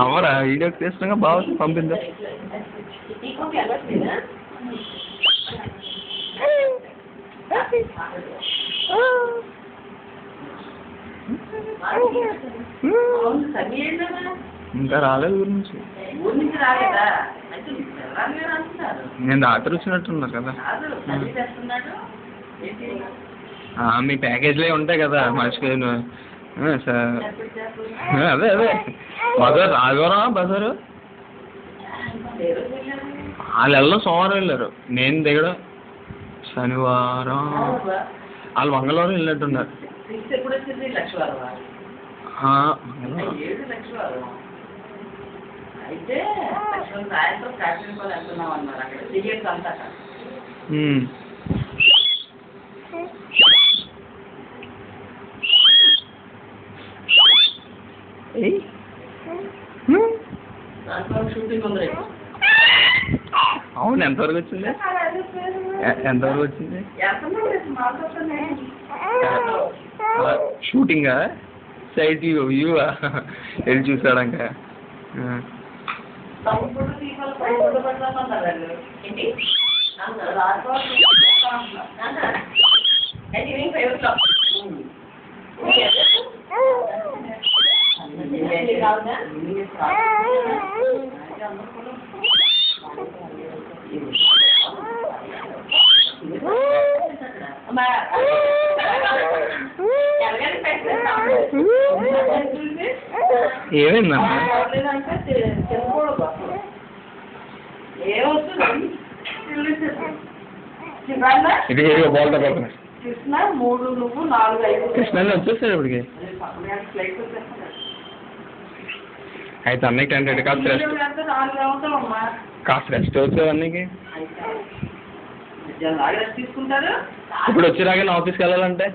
అవరా వీడియో తీస్తున్నాగా బాగా పంపిందా ఇంకా రాలేదు గురించి నేను రాత్రి వచ్చినట్టున్నారు కదా మీ ప్యాకేజ్లే ఉంటాయి కదా మనిషికి సార్ అదే అదే బజార్ ఆదివారం బజారు వాళ్ళు వెళ్ళడం సోమవారం వెళ్ళారు నేను దిగడం శనివారం వాళ్ళు మంగళవారం వెళ్ళినట్టున్నారు అవును ఎంతవరకు వచ్చింది ఎంతవరకు వచ్చింది షూటింగా సైట్ వ్యూవా వెళ్ళి చూసాడాక ఏమైందమ్మా ఇటు బాల్తో పక్కన కృష్ణ వచ్చేస్తాడు ఇప్పటికి అయితే అన్నకి అంటే కాస్త రెస్ట్ అవుతుంది అన్నకి ఇప్పుడు వచ్చిరాక నా ఆఫీస్కి వెళ్ళాలంటే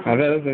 అదే అదే